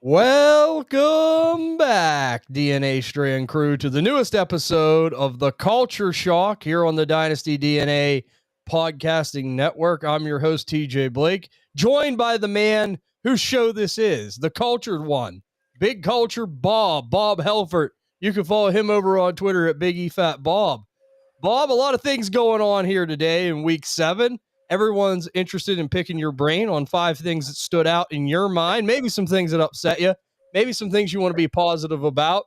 Welcome back, DNA Strand crew, to the newest episode of The Culture Shock here on the Dynasty DNA Podcasting Network. I'm your host, TJ Blake, joined by the man whose show this is, the cultured one, Big Culture Bob Helfert. You can follow him over on Twitter at Big E Fat Bob. Bob, a lot of things going on here today in week 7. Everyone's interested in picking your brain on 5 things that stood out in your mind, maybe some things that upset you, maybe some things you want to be positive about.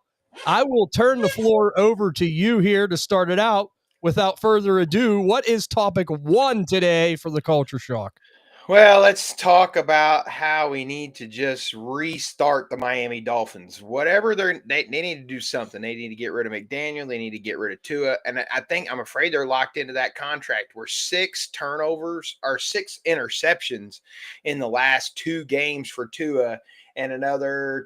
I will turn the floor over to you here to start it out. Without further ado, what is topic 1 today for the Culture Shock? Well, let's talk about how we need to just restart the Miami Dolphins. Whatever they need to do something. They need to get rid of McDaniel. They need to get rid of Tua. And I'm afraid they're locked into that contract where 6 turnovers or 6 interceptions in the last 2 games for Tua and another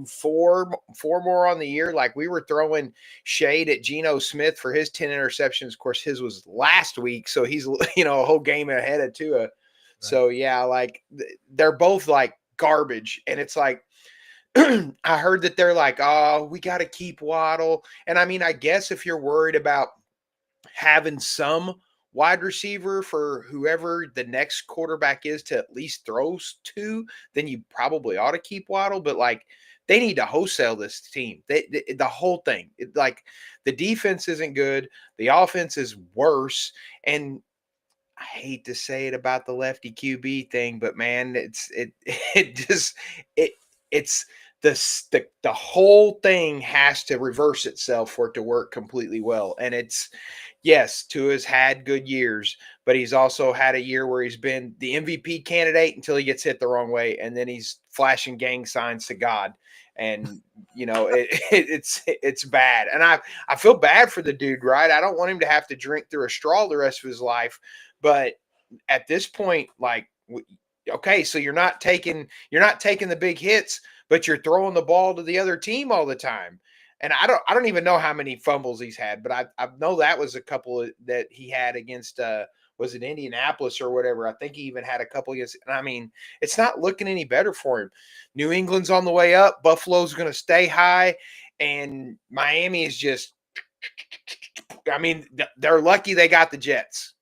4 more on the year. Like, we were throwing shade at Geno Smith for his 10 interceptions. Of course, his was last week. So he's, a whole game ahead of Tua. So, yeah, like, they're both, like, garbage. And it's like, I heard that they're like, oh, we got to keep Waddle. And, I mean, I guess if you're worried about having some wide receiver for whoever the next quarterback is to at least throw to, then you probably ought to keep Waddle. But, like, they need to wholesale this team. The whole thing. Like, the defense isn't good. The offense is worse. And I hate to say it about the lefty QB thing, but man, it's the whole thing has to reverse itself for it to work completely well. And yes, Tua's had good years, but he's also had a year where he's been the MVP candidate until he gets hit the wrong way, and then he's flashing gang signs to God. And it's bad. And I feel bad for the dude, right? I don't want him to have to drink through a straw the rest of his life. But at this point, like, okay, so you're not taking the big hits, but you're throwing the ball to the other team all the time. And I don't even know how many fumbles he's had, but I know that was a couple that he had against was it Indianapolis or whatever. I think he even had a couple against. I mean, it's not looking any better for him. New England's on the way up. Buffalo's going to stay high, and Miami is just. I mean, they're lucky they got the Jets.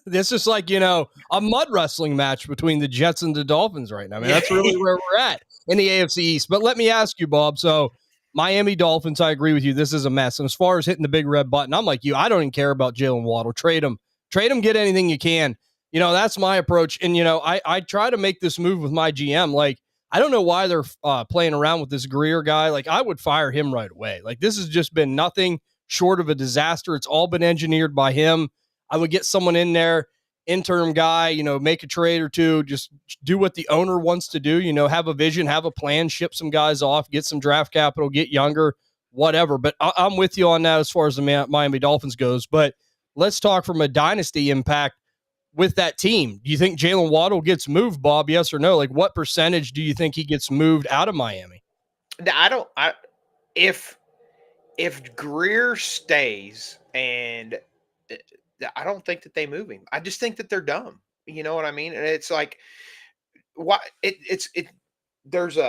This is like, a mud wrestling match between the Jets and the Dolphins right now. I mean, that's really where we're at in the AFC East. But let me ask you, Bob. So Miami Dolphins, I agree with you. This is a mess. And as far as hitting the big red button, I'm like you. I don't even care about Jalen Waddle. Trade him, get anything you can. That's my approach. And, I try to make this move with my GM. Like, I don't know why they're playing around with this Greer guy. Like, I would fire him right away. Like, this has just been nothing short of a disaster. It's all been engineered by him. I would get someone in there, interim guy, make a trade or two, just do what the owner wants to do, have a vision, have a plan, ship some guys off, get some draft capital, get younger, whatever. But I'm with you on that as far as the Miami Dolphins goes. But let's talk from a dynasty impact with that team. Do you think Jalen Waddle gets moved, Bob? Yes or no? Like, what percentage do you think he gets moved out of Miami? If Greer stays, and I don't think that they move him. I just think that they're dumb. You know what I mean? And it's like, why there's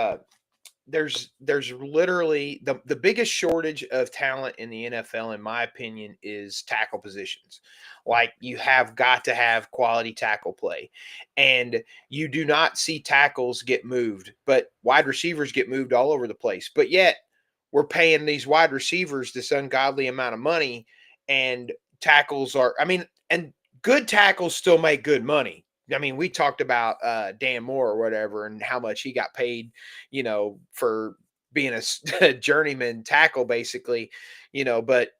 literally the biggest shortage of talent in the NFL, in my opinion, is tackle positions. Like, you have got to have quality tackle play, and you do not see tackles get moved, but wide receivers get moved all over the place. But yet we're paying these wide receivers this ungodly amount of money, and tackles and good tackles still make good money. I mean, we talked about Dan Moore or whatever, and how much he got paid, for being a journeyman tackle, basically, but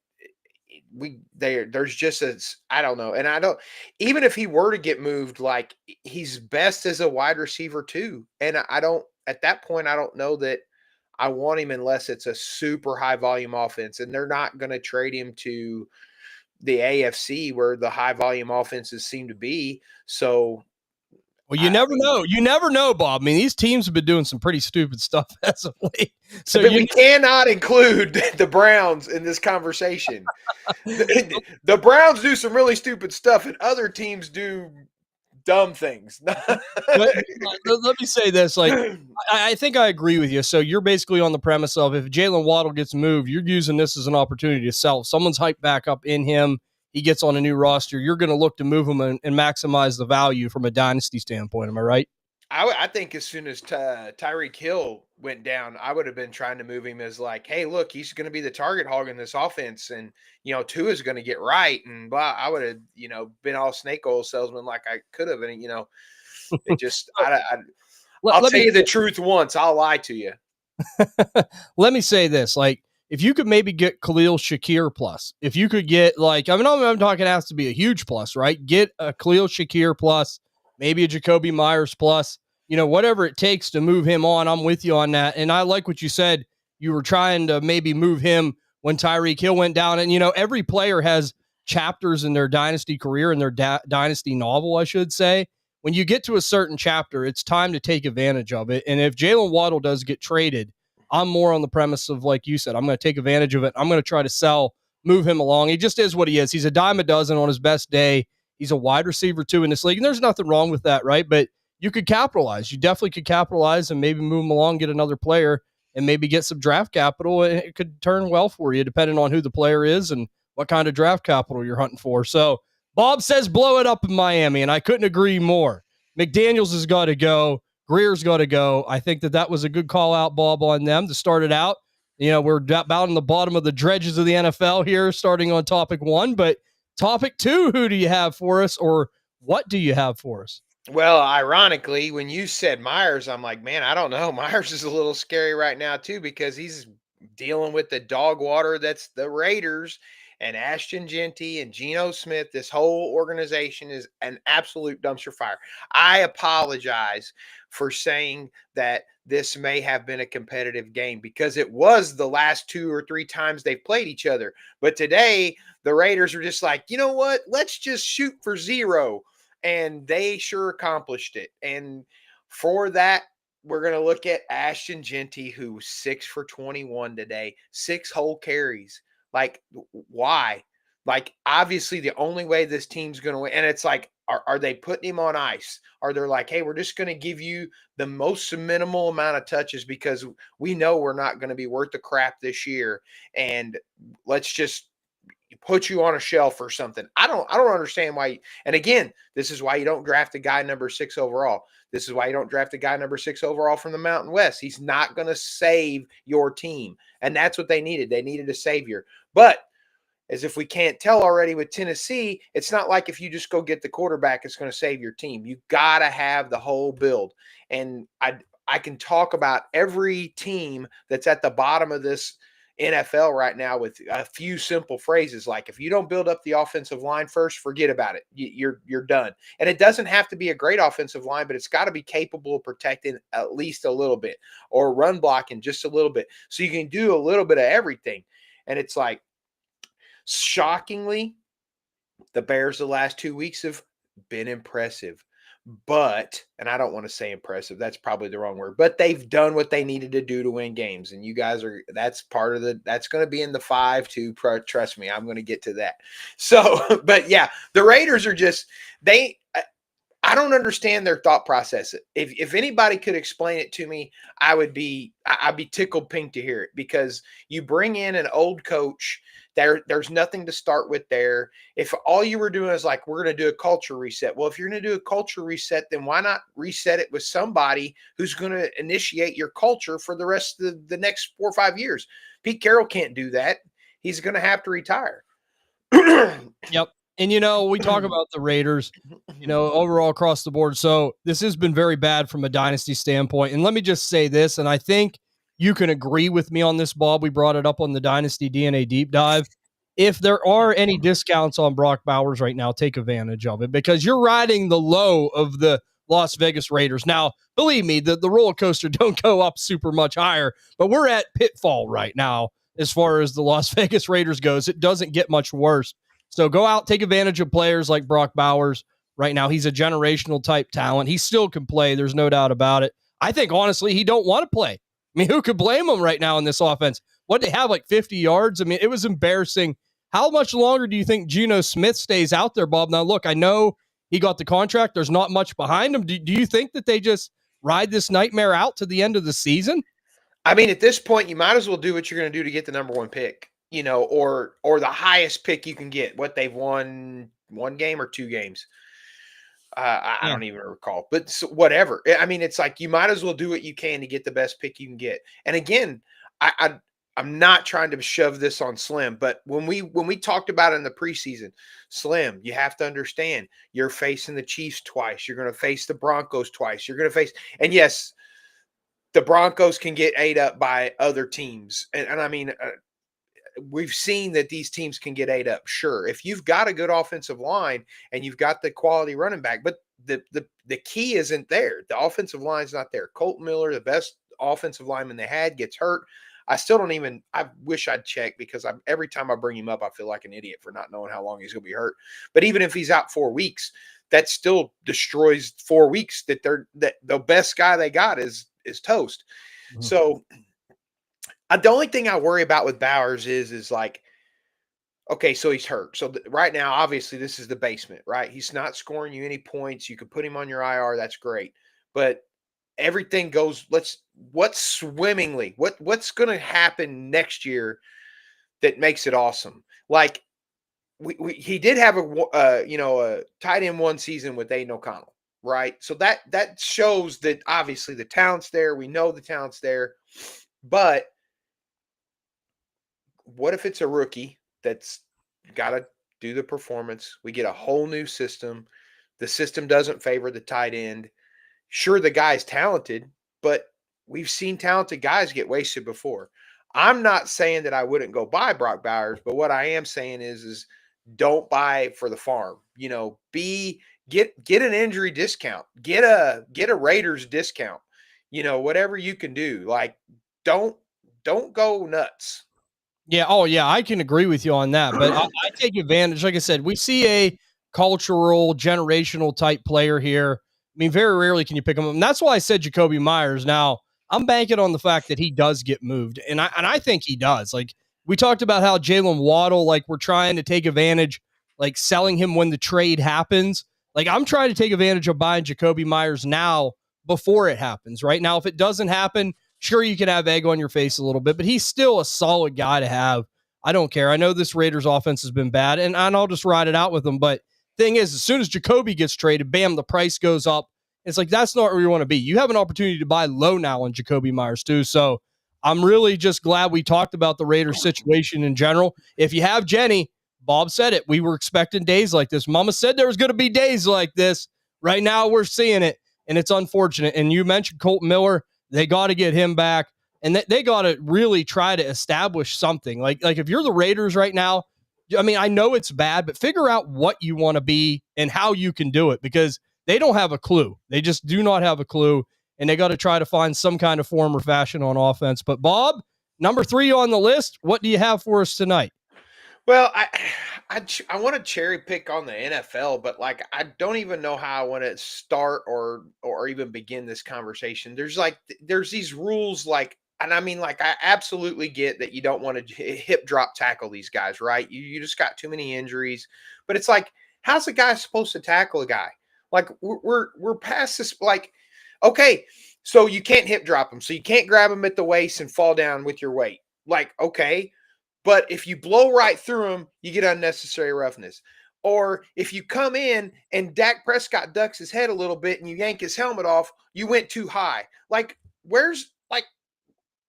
there's just I don't know. And even if he were to get moved, like, he's best as a wide receiver too. And at that point, I don't know that I want him unless it's a super high volume offense, and they're not going to trade him to the AFC where the high volume offenses seem to be. So, well, you never know. You never know, Bob. I mean, these teams have been doing some pretty stupid stuff as of late. So we cannot include the Browns in this conversation. The Browns do some really stupid stuff, and other teams do dumb things. Let me say this. Like, I think I agree with you. So you're basically on the premise of if Jalen Waddle gets moved, you're using this as an opportunity to sell. If someone's hyped back up in him, he gets on a new roster, you're going to look to move him and maximize the value from a dynasty standpoint. Am I right? I think as soon as Tyreek Hill went down, I would have been trying to move him as like, hey, look, he's going to be the target hog in this offense, and Tua is going to get right, and blah. I would have been all snake oil salesman like I could have, and it just I'll tell you the truth once, I'll lie to you. Let me say this, like, if you could maybe get Khalil Shakir plus, if you could get I'm talking has to be a huge plus, right? Get a Khalil Shakir plus, maybe a Jacoby Myers plus, whatever it takes to move him on. I'm with you on that. And I like what you said. You were trying to maybe move him when Tyreek Hill went down. And, every player has chapters in their dynasty career, in their dynasty novel, I should say. When you get to a certain chapter, it's time to take advantage of it. And if Jalen Waddle does get traded, I'm more on the premise of, like you said, I'm going to take advantage of it. I'm going to try to sell, move him along. He just is what he is. He's a dime a dozen on his best day. He's a wide receiver too in this league. And there's nothing wrong with that, right? But you could capitalize. You definitely could capitalize and maybe move him along, get another player, and maybe get some draft capital. And it could turn well for you depending on who the player is and what kind of draft capital you're hunting for. So Bob says blow it up in Miami, and I couldn't agree more. McDaniels has got to go. Greer's got to go. I think that was a good call out, Bob, on them to start it out. We're about on the bottom of the dredges of the NFL here, starting on topic 1. But topic 2, who do you have for us, or what do you have for us? Well, ironically, when you said Myers, I'm like, man, I don't know. Myers is a little scary right now, too, because he's dealing with the dog water that's the Raiders. And Ashton Genty and Geno Smith, this whole organization is an absolute dumpster fire. I apologize for saying that this may have been a competitive game because it was the last 2 or 3 times they've played each other. But today, the Raiders were just like, you know what? Let's just shoot for 0. And they sure accomplished it. And for that, we're going to look at Ashton Genty, who was 6 for 21 today, 6 whole carries. Like, why? Like, obviously, the only way this team's going to win, and it's like, are they putting him on ice? Are they like, hey, we're just going to give you the most minimal amount of touches because we know we're not going to be worth the crap this year, and let's just put you on a shelf or something. I don't understand why. And again, this is why you don't draft a guy number 6 overall. This is why you don't draft a guy number 6 overall from the Mountain West. He's not going to save your team. And that's what they needed. They needed a savior. But as if we can't tell already with Tennessee, it's not like if you just go get the quarterback, it's going to save your team. You got to have the whole build. And I can talk about every team that's at the bottom of this NFL right now with a few simple phrases like, if you don't build up the offensive line first, forget about it. You're done. And it doesn't have to be a great offensive line, but it's got to be capable of protecting at least a little bit or run blocking just a little bit. So you can do a little bit of everything. And it's like, shockingly, the Bears the last 2 weeks have been impressive. But, and I don't want to say impressive, that's probably the wrong word, but they've done what they needed to do to win games. And you guys that's part of that's going to be in the 5-2. Trust me, I'm going to get to that. So, but yeah, the Raiders are just, I don't understand their thought process. If anybody could explain it to me, I'd be tickled pink to hear it, because you bring in an old coach. There's nothing to start with there. If all you were doing is like, we're going to do a culture reset. Well, if you're going to do a culture reset, then why not reset it with somebody who's going to initiate your culture for the rest of the next 4 or 5 years? Pete Carroll can't do that. He's going to have to retire. Yep. And, we talk about the Raiders, overall across the board. So this has been very bad from a dynasty standpoint. And let me just say this, and I think you can agree with me on this, Bob. We brought it up on the Dynasty DNA Deep Dive. If there are any discounts on Brock Bowers right now, take advantage of it, because you're riding the low of the Las Vegas Raiders. Now, believe me, the roller coaster don't go up super much higher, but we're at pitfall right now as far as the Las Vegas Raiders goes. It doesn't get much worse. So go out, take advantage of players like Brock Bowers. Right now, he's a generational type talent. He still can play. There's no doubt about it. I think, honestly, he don't want to play. I mean, who could blame him right now in this offense? What, they have like 50 yards? I mean, it was embarrassing. How much longer do you think Geno Smith stays out there, Bob? Now, look, I know He got the contract. There's not much behind him. Do you think that they just ride this nightmare out to the end of the season? I mean, at this point, you might as well do what you're going to do to get the number one pick, or the highest pick you can get. What they've won, one game or two games. I don't even recall, but whatever. I mean, it's like you might as well do what you can to get the best pick you can get. And again, I'm not trying to shove this on Slim, but when we talked about it in the preseason, Slim, you have to understand you're facing the Chiefs twice. You're going to face the Broncos twice. You're going to face, and yes, the Broncos can get ate up by other teams. And I mean, we've seen that these teams can get ate up. Sure. If you've got a good offensive line and you've got the quality running back, but the key isn't there. The offensive line's not there. Colton Miller, the best offensive lineman they had, gets hurt. I still don't even, I wish I'd check because every time I bring him up, I feel like an idiot for not knowing how long he's going to be hurt. But even if he's out 4 weeks, that still destroys 4 weeks that the best guy they got is toast. Mm-hmm. So the only thing I worry about with Bowers is like, okay, so he's hurt. So right now, obviously this is the basement, right? He's not scoring you any points. You could put him on your IR. That's great. But everything goes, what's going to happen next year that makes it awesome? Like he did have a tight end one season with Aiden O'Connell, right? So that shows that obviously the talent's there. We know the talent's there, but what if it's a rookie that's got to do the performance? We get a whole new system. The system doesn't favor the tight end. Sure, the guy's talented, but we've seen talented guys get wasted before. I'm not saying that I wouldn't go buy Brock Bowers, but what I am saying is don't buy for the farm. Get an injury discount. Get a Raiders discount. Whatever you can do. Like don't go nuts. Yeah. Oh, yeah. I can agree with you on that. But I take advantage. Like I said, we see a cultural, generational type player here. I mean, very rarely can you pick him up. And that's why I said Jacoby Myers. Now, I'm banking on the fact that he does get moved. And I think he does. Like, we talked about how Jalen Waddle, like, we're trying to take advantage, like, selling him when the trade happens. Like, I'm trying to take advantage of buying Jacoby Myers now before it happens. Right now, if it doesn't happen, sure, you can have egg on your face a little bit, but he's still a solid guy to have. I don't care. I know this Raiders offense has been bad, and I'll just ride it out with them. But thing is, as soon as Jacoby gets traded, bam, the price goes up. It's like, that's not where you want to be. You have an opportunity to buy low now on Jacoby Myers too. So I'm really just glad we talked about the Raiders situation in general. If you have Jenny, Bob said it. We were expecting days like this. Mama said there was going to be days like this. Right now we're seeing it, and it's unfortunate. And you mentioned Colton Miller. They got to get him back, and they got to really try to establish something. Like if you're the Raiders right now, I mean, I know it's bad, but figure out what you want to be and how you can do it, because they don't have a clue. They just do not have a clue, and they got to try to find some kind of form or fashion on offense. But Bob, number 3 on the list, what do you have for us tonight? Well, I want to cherry pick on the NFL, but like I don't even know how I want to start or even begin this conversation. There's these rules, like, and I mean, like, I absolutely get that you don't want to hip drop tackle these guys, right? You just got too many injuries, but it's like, how's a guy supposed to tackle a guy? Like we're past this. Like, okay, so you can't hip drop him, so you can't grab him at the waist and fall down with your weight. Like, okay. But if you blow right through him, you get unnecessary roughness. Or if you come in and Dak Prescott ducks his head a little bit and you yank his helmet off, you went too high. Like,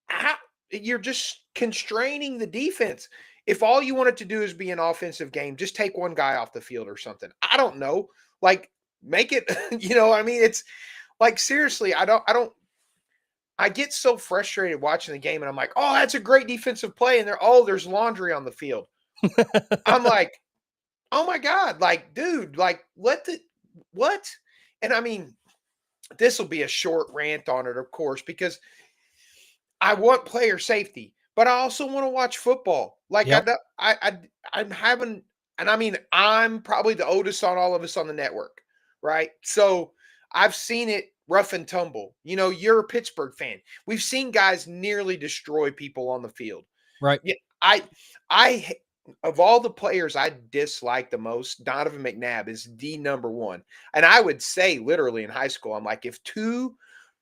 how you're just constraining the defense. If all you want it to do is be an offensive game, just take one guy off the field or something. I don't know. Like, make it, I mean, it's like, seriously, I get so frustrated watching the game, and I'm like, oh, that's a great defensive play. And there's laundry on the field. I'm like, oh my God, like, dude, like, what? And I mean, this will be a short rant on it, of course, because I want player safety, but I also want to watch football. Like, yep. I'm having, and I mean, I'm probably the oldest on all of us on the network, right? So I've seen it rough and tumble. You're a Pittsburgh fan. We've seen guys nearly destroy people on the field. Right. Yeah. of all the players I dislike the most, Donovan McNabb is the number one. And I would say literally in high school, I'm like, if two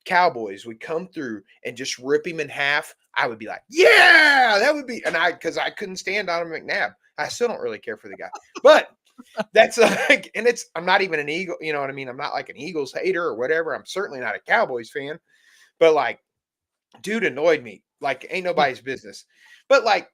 Cowboys would come through and just rip him in half, I would be like, yeah, that would be. And because I couldn't stand Donovan McNabb. I still don't really care for the guy. But that's like, and I'm not even an Eagle, you know what I mean? I'm not like an Eagles hater or whatever. I'm certainly not a Cowboys fan. But like, dude annoyed me. Like, ain't nobody's business. But like,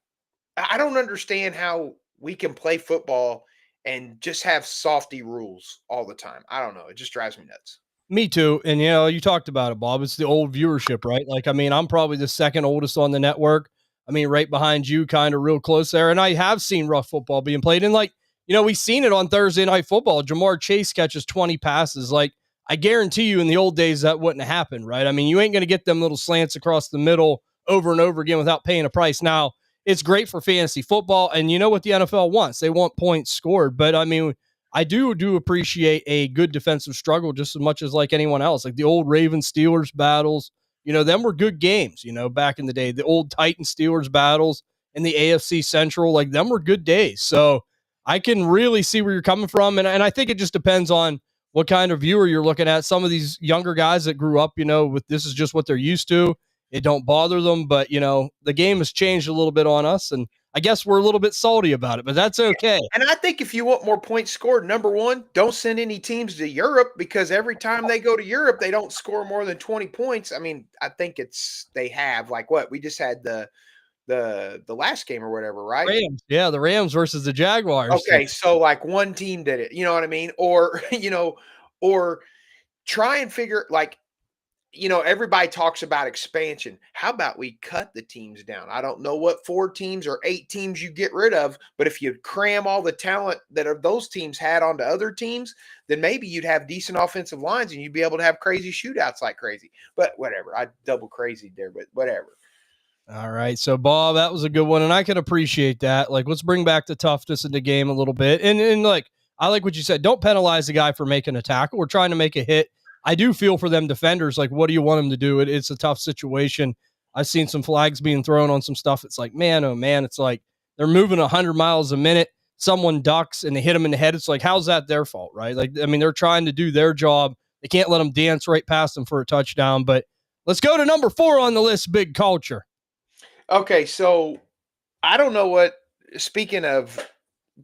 I don't understand how we can play football and just have softy rules all the time. I don't know. It just drives me nuts. Me too. And, you talked about it, Bob. It's the old viewership, right? Like, I mean, I'm probably the second oldest on the network. I mean, right behind you, kind of real close there. And I have seen rough football being played. And, like, we've seen it on Thursday Night Football. Jamar Chase catches 20 passes. Like, I guarantee you in the old days that wouldn't have happened, right? I mean, you ain't going to get them little slants across the middle over and over again without paying a price. Now, it's great for fantasy football. And you know what the NFL wants? They want points scored. But, I mean, I do appreciate a good defensive struggle just as much as like anyone else. Like the old Ravens Steelers battles, them were good games, back in the day. The old Titans Steelers battles in the AFC Central, like them were good days. So I can really see where you're coming from. And I think it just depends on what kind of viewer you're looking at. Some of these younger guys that grew up, with this is just what they're used to. It don't bother them. But, the game has changed a little bit on us. And I guess we're a little bit salty about it, but that's okay. And I think if you want more points scored, number one, don't send any teams to Europe because every time they go to Europe, they don't score more than 20 points. I mean, I think they have like what we just had the last game or whatever, right? Rams. Yeah, the Rams versus the Jaguars. Okay, so like one team did it. You know what I mean? Or or try and figure like everybody talks about expansion. How about we cut the teams down? I don't know what 4 teams or 8 teams you get rid of, but if you cram all the talent that those teams had onto other teams, then maybe you'd have decent offensive lines and you'd be able to have crazy shootouts like crazy. But whatever. I double crazy there, but whatever. All right. So, Bob, that was a good one, and I can appreciate that. Like, let's bring back the toughness in the game a little bit. And like, I like what you said. Don't penalize the guy for making a tackle. We're trying to make a hit. I do feel for them defenders. Like, what do you want them to do? It's a tough situation. I've seen some flags being thrown on some stuff. It's like, man, oh, man. It's like they're moving 100 miles a minute. Someone ducks and they hit them in the head. It's like, how's that their fault, right? Like, I mean, they're trying to do their job. They can't let them dance right past them for a touchdown. But let's go to number 4 on the list, big culture. Okay, so I don't know what. Speaking of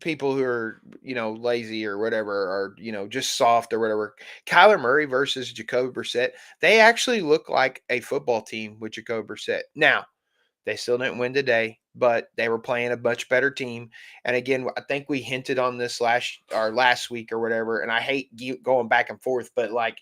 people who are lazy or whatever, or just soft or whatever, Kyler Murray versus Jacoby Brissett, they actually look like a football team with Jacoby Brissett. Now they still didn't win today, but they were playing a much better team. And again, I think we hinted on this last week or whatever. And I hate going back and forth, but like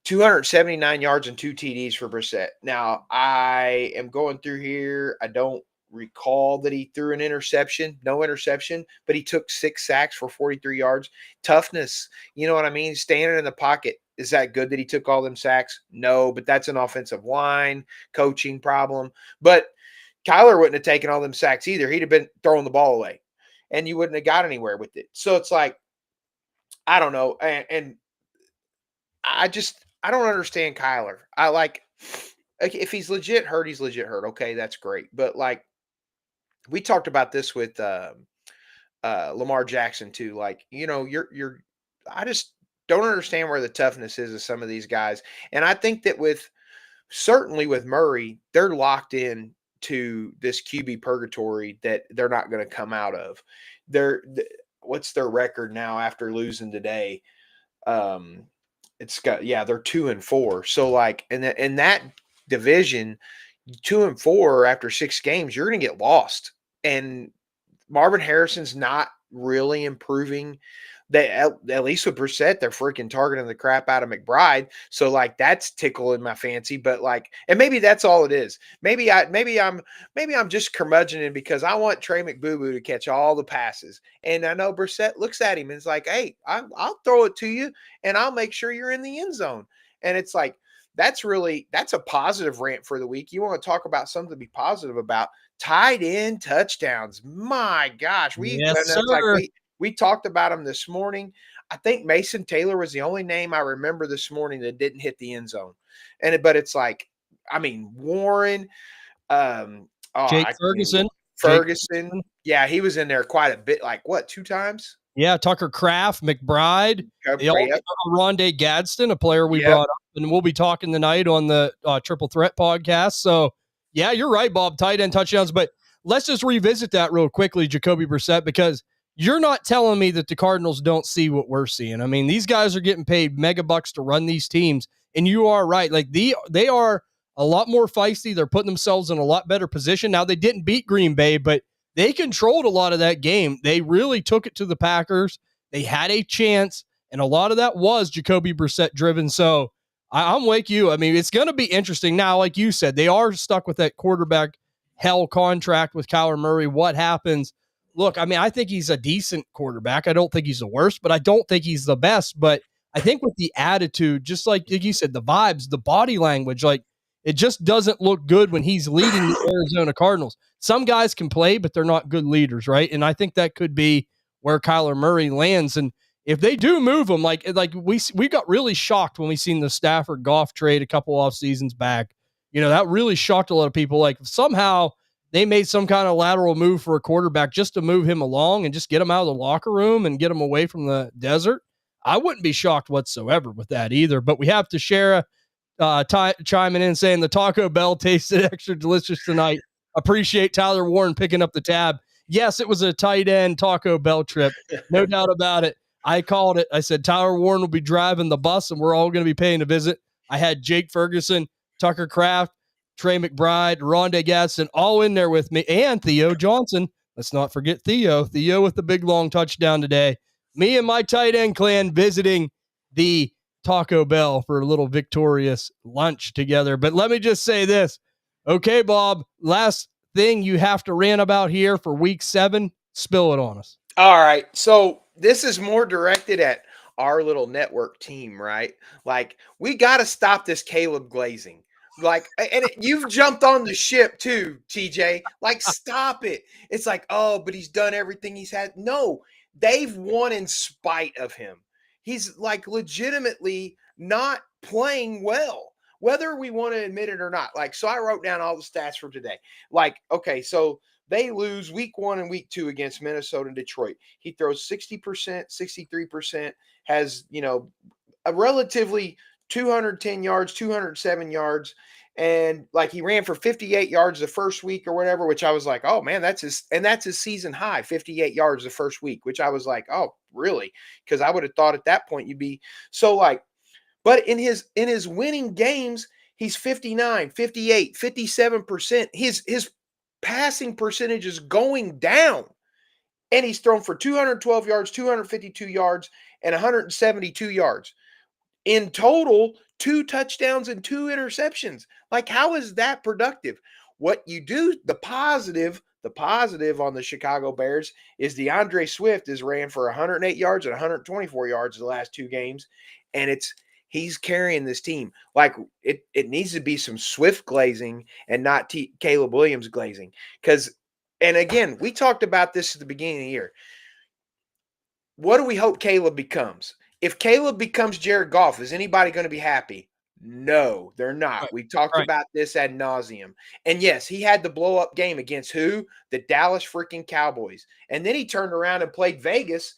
279 yards and 2 TDs for Brissett. Now, I am going through here. I don't recall that he threw an interception, no interception, but he took 6 sacks for 43 yards. Toughness, you know what I mean? Standing in the pocket. Is that good that he took all them sacks? No, but that's an offensive line coaching problem. But Kyler wouldn't have taken all them sacks either. He'd have been throwing the ball away, and you wouldn't have got anywhere with it. So it's like, I don't know. And I don't understand Kyler. I like if he's legit hurt, he's legit hurt. Okay, that's great. But like we talked about this with Lamar Jackson too. Like, you're I just don't understand where the toughness is of some of these guys. And I think that certainly with Murray, they're locked in to this QB purgatory that they're not going to come out of. What's their record now after losing today? They're 2-4. So like in that division, 2-4 after 6 games, you're going to get lost. And Marvin Harrison's not really improving. They at least with Brissett, they're freaking targeting the crap out of McBride. So like that's tickling my fancy. But like, and maybe that's all it is. Maybe I'm just curmudgeoning because I want Trey McBoo to catch all the passes. And I know Brissett looks at him and is like, "Hey, I'll throw it to you, and I'll make sure you're in the end zone." And it's like that's a positive rant for the week. You want to talk about something to be positive about? Tight end touchdowns. My gosh, we talked about him this morning. I think Mason Taylor was the only name I remember this morning that didn't hit the end zone. But it's like, I mean, Warren, Jake Ferguson. Ferguson. Yeah, he was in there quite a bit. Like what, 2 times? Yeah, Tucker Kraft, McBride, Rondé Gadsden, a player we brought up, and we'll be talking tonight on the Triple Threat podcast. So, yeah, you're right, Bob, tight end touchdowns. But let's just revisit that real quickly, Jacoby Brissett, because you're not telling me that the Cardinals don't see what we're seeing. I mean, these guys are getting paid mega bucks to run these teams, and you are right. Like, they are a lot more feisty. They're putting themselves in a lot better position. Now, they didn't beat Green Bay, but they controlled a lot of that game. They really took it to the Packers. They had a chance, and a lot of that was Jacoby Brissett driven. So I'm like you. I mean, it's going to be interesting. Now, like you said, they are stuck with that quarterback hell contract with Kyler Murray. What happens? Look, I mean, I think he's a decent quarterback. I don't think he's the worst, but I don't think he's the best. But I think with the attitude, just like you said, the vibes, the body language, like, it just doesn't look good when he's leading the Arizona Cardinals. Some guys can play, but they're not good leaders, right? And I think that could be where Kyler Murray lands. And if they do move him, like we got really shocked when we seen the Stafford Goff trade a couple off seasons back. You know, that really shocked a lot of people. Like, somehow they made some kind of lateral move for a quarterback just to move him along and just get him out of the locker room and get him away from the desert. I wouldn't be shocked whatsoever with that either. But we have to share chiming in saying the Taco Bell tasted extra delicious tonight. Appreciate Tyler Warren picking up the tab. Yes, it was a tight end Taco Bell trip. No doubt about it. I called it. I said Tyler Warren will be driving the bus and we're all going to be paying a visit. I had Jake Ferguson, Tucker Kraft, Trey McBride, Rondé Gadsden all in there with me, and Theo Johnson. Let's not forget Theo. Theo with the big long touchdown today. Me and my tight end clan visiting the Taco Bell for a little victorious lunch together. But let me just say this. Okay, Bob, last thing you have to rant about here for week 7, spill it on us. All right. So this is more directed at our little network team, right? Like, we got to stop this Caleb glazing. Like, and you've jumped on the ship too, TJ. Like, stop it. It's like, oh, but he's done everything he's had. No, they've won in spite of him. He's like legitimately not playing well, whether we want to admit it or not. Like, so I wrote down all the stats for today. Like, okay, so they lose week 1 and week 2 against Minnesota and Detroit. He throws 60%, 63%, has, you know, a relatively 210 yards, 207 yards. And like, he ran for 58 yards the first week or whatever, which I was like, oh man, that's his season high, 58 yards the first week, which I was like, oh, really? Because I would have thought at that point you'd be so like, but in his winning games, he's 59, 58, 57%. His passing percentage is going down. And he's thrown for 212 yards, 252 yards, and 172 yards. In total, 2 touchdowns and 2 interceptions. Like, how is that productive? What you do, the positive on the Chicago Bears is DeAndre Swift has ran for 108 yards and 124 yards the last 2 games. And he's carrying this team. Like, it needs to be some Swift glazing and not Caleb Williams glazing. And again, we talked about this at the beginning of the year. What do we hope Caleb becomes? If Caleb becomes Jared Goff, is anybody going to be happy? No, they're not. Right. We talked about this ad nauseum. And yes, he had the blow-up game against who? The Dallas freaking Cowboys. And then he turned around and played Vegas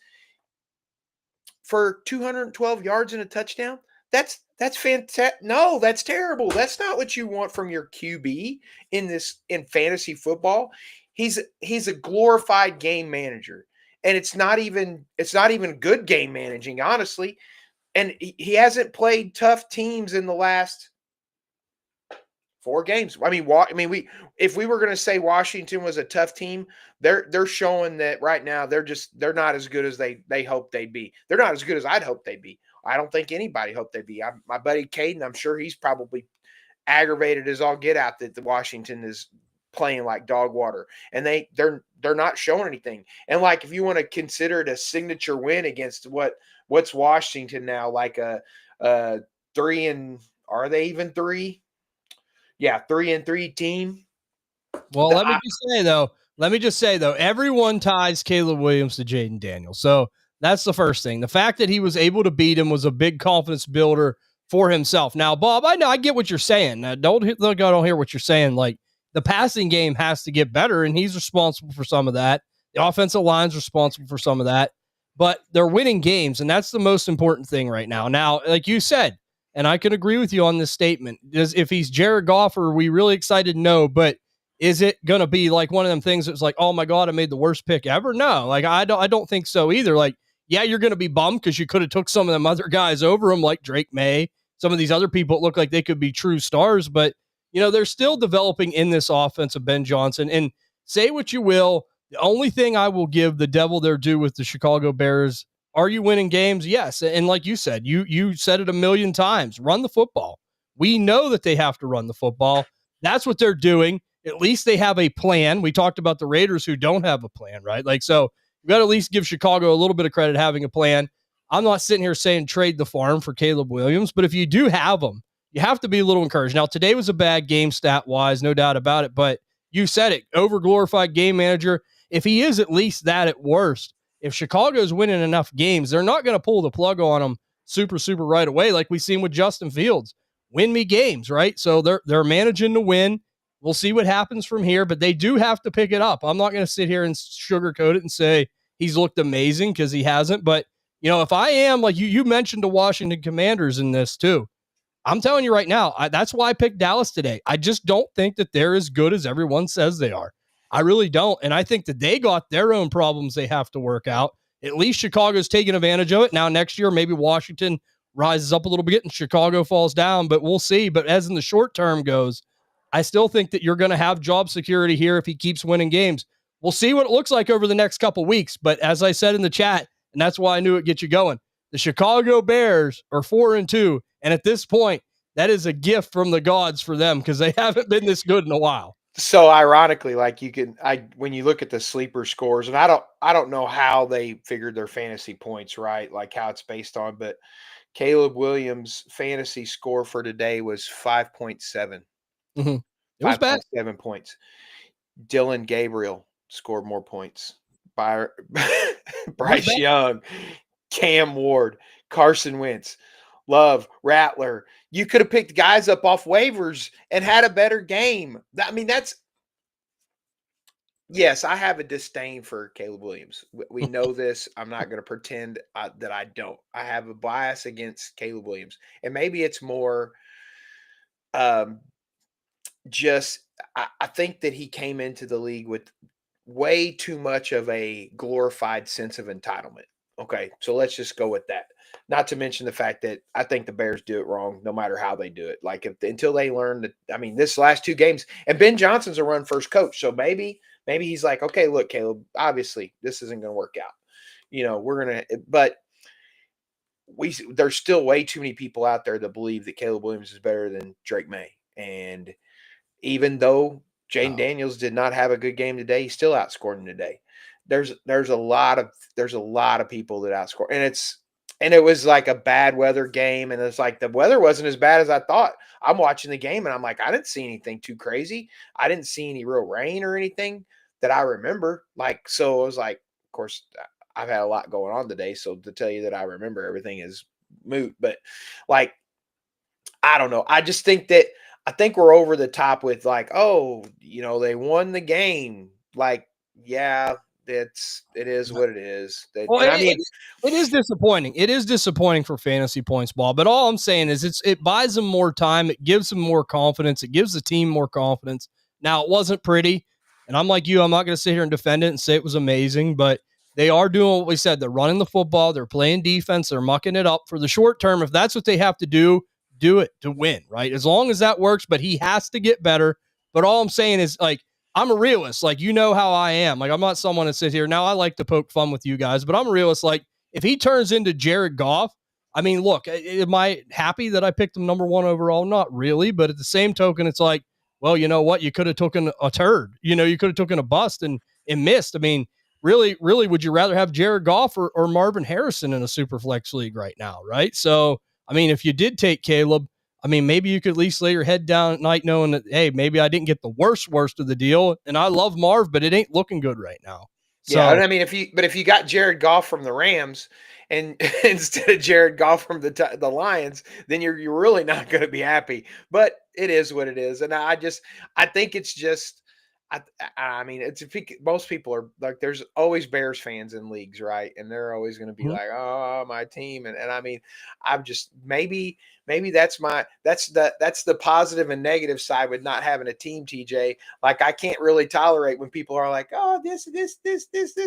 for 212 yards and a touchdown. That's fantastic. No, that's terrible. That's not what you want from your QB in fantasy football. He's a glorified game manager. And it's not even good game managing, honestly. And he hasn't played tough teams in the last 4 games. If we were going to say Washington was a tough team, they're showing that right now they're not as good as they hoped they'd be. They're not as good as I'd hope they'd be. I don't think anybody hoped they'd be. My buddy Caden, I'm sure he's probably aggravated as all get out that the Washington is playing like dog water, and they're not showing anything. And like, if you want to consider it a signature win against what's Washington now, like a 3 and are they even 3? Yeah, 3-3 team. Well, let me just say though, everyone ties Caleb Williams to Jaden Daniels. So that's the first thing. The fact that he was able to beat him was a big confidence builder for himself. Now, Bob, I know I get what you're saying. Don't hear what you're saying. Like, the passing game has to get better, and he's responsible for some of that. The offensive line's responsible for some of that, but they're winning games, and that's the most important thing right now. Now, like you said, and I can agree with you on this statement, if he's Jared Goff, are we really excited? No, but is it going to be like one of them things that's like, oh my God, I made the worst pick ever? No, like I don't think so either. Like, yeah, you're going to be bummed because you could have took some of them other guys over him, like Drake May, some of these other people look like they could be true stars, but they're still developing in this offense of Ben Johnson. And say what you will, the only thing I will give the devil their due with the Chicago Bears, are you winning games? Yes. And like you said, you said it a million times, run the football. We know that they have to run the football. That's what they're doing. At least they have a plan. We talked about the Raiders who don't have a plan, right? Like, so you got to at least give Chicago a little bit of credit having a plan. I'm not sitting here saying trade the farm for Caleb Williams, but if you do have them, you have to be a little encouraged. Now, today was a bad game stat-wise, no doubt about it, but you said it, over-glorified game manager. If he is at least that at worst, if Chicago's winning enough games, they're not going to pull the plug on him super right away like we've seen with Justin Fields. Win me games, right? So they're managing to win. We'll see what happens from here, but they do have to pick it up. I'm not going to sit here and sugarcoat it and say he's looked amazing because he hasn't, but if I am, like you mentioned the Washington Commanders in this too, I'm telling you right now, that's why I picked Dallas today. I just don't think that they're as good as everyone says they are. I really don't. And I think that they got their own problems they have to work out. At least Chicago's taking advantage of it. Now, next year, maybe Washington rises up a little bit and Chicago falls down, but we'll see. But as in the short term goes, I still think that you're going to have job security here if he keeps winning games. We'll see what it looks like over the next couple weeks. But as I said in the chat, and that's why I knew it'd get you going, the Chicago Bears are 4-2. And at this point, that is a gift from the gods for them because they haven't been this good in a while. So ironically, like when you look at the sleeper scores, and I don't know how they figured their fantasy points, right? Like how it's based on, but Caleb Williams' fantasy score for today was 5.7. Mm-hmm. It was bad. 5.7 points. Dylan Gabriel scored more points. Bryce Young, Cam Ward, Carson Wentz, Love, Rattler. You could have picked guys up off waivers and had a better game. I mean, yes, I have a disdain for Caleb Williams. We know this. I'm not going to pretend that I don't. I have a bias against Caleb Williams. And maybe it's more I think that he came into the league with way too much of a glorified sense of entitlement. Okay, so let's just go with that. Not to mention the fact that I think the Bears do it wrong no matter how they do it. Like until they learn that, I mean, this last two games, and Ben Johnson's a run first coach. So maybe he's like, okay, look, Caleb, obviously this isn't going to work out. But there's still way too many people out there that believe that Caleb Williams is better than Drake May. And even though Jane Daniels did not have a good game today, he still outscored him today. There's a lot of people that outscore, and it was like a bad weather game, and it's like the weather wasn't as bad as I thought. I'm watching the game and I'm like, I didn't see anything too crazy. I didn't see any real rain or anything that I remember. Like, so I was like, of course, I've had a lot going on today, so to tell you that I remember everything is moot. But like, I don't know. I think we're over the top with like, oh, they won the game. Like, yeah, it is what it is. It is disappointing. It is disappointing for fantasy points ball. But all I'm saying is it buys them more time. It gives them more confidence. It gives the team more confidence. Now, it wasn't pretty. And I'm like you, I'm not going to sit here and defend it and say it was amazing, but they are doing what we said. They're running the football. They're playing defense. They're mucking it up for the short term. If that's what they have to do it to win, right? As long as that works, but he has to get better. But all I'm saying is, like, I'm a realist. Like, you know how I am. Like, I'm not someone that sits here. Now, I like to poke fun with you guys, but I'm a realist. Like, if he turns into Jared Goff, I mean, look, am I happy that I picked him number 1 overall? Not really. But at the same token, it's like, well, you know what? You could have taken a turd. You could have taken a bust and missed. I mean, really, would you rather have Jared Goff or Marvin Harrison in a super flex league right now, right? So, I mean, if you did take Caleb, I mean, maybe you could at least lay your head down at night knowing that, hey, maybe I didn't get the worst of the deal. And I love Marv, but it ain't looking good right now. Yeah, So and I mean, if you got Jared Goff from the Rams and instead of Jared Goff from the Lions, then you're really not going to be happy. But it is what it is, and I think it's just I mean most people are like there's always Bears fans in leagues, right? And they're always going to be mhm. like, oh, my team, and I mean, I'm just maybe that's the positive and negative side with not having a team, TJ. Like I can't really tolerate when people are like, "Oh, this."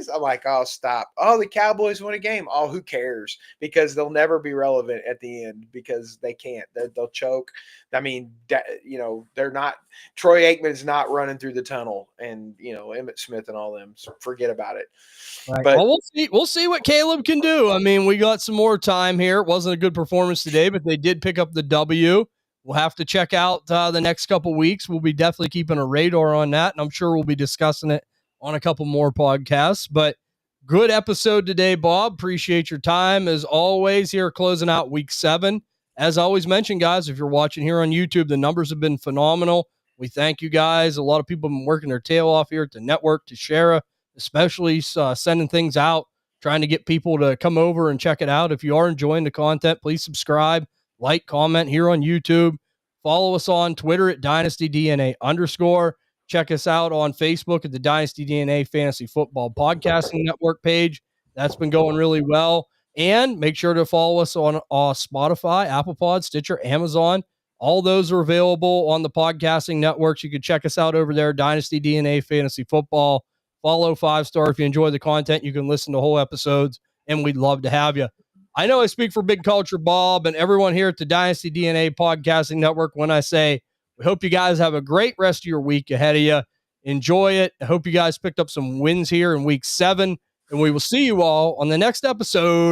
I'm like, "Oh, stop." Oh, the Cowboys won a game. Oh, who cares? Because they'll never be relevant at the end because they can't. They'll choke. I mean, they're not. Troy Aikman's not running through the tunnel, and Emmitt Smith and all them. So forget about it. Right. But Well, we'll see. We'll see what Caleb can do. I mean, we got some more time here. It wasn't a good performance today, but they did pick up the W. We'll have to check out the next couple weeks. We'll be definitely keeping a radar on that, and I'm sure we'll be discussing it on a couple more podcasts. But good episode today, Bob. Appreciate your time as always. Here closing out week 7. As I always mention, guys, if you're watching here on YouTube, the numbers have been phenomenal. We thank you guys. A lot of people have been working their tail off here at the network to share especially sending things out, trying to get people to come over and check it out. If you are enjoying the content, please subscribe, like, comment here on YouTube. Follow us on Twitter at DynastyDNA_. Check us out on Facebook at the Dynasty DNA Fantasy Football Podcasting Network page. That's been going really well. And make sure to follow us on Spotify, Apple Pod, Stitcher, Amazon. All those are available on the podcasting networks. You can check us out over there, Dynasty DNA Fantasy Football. Follow 5-star. If you enjoy the content, you can listen to whole episodes, and we'd love to have you. I know I speak for Big Culture Bob and everyone here at the Dynasty DNA Podcasting Network when I say we hope you guys have a great rest of your week ahead of you. Enjoy it. I hope you guys picked up some wins here in week 7, and we will see you all on the next episode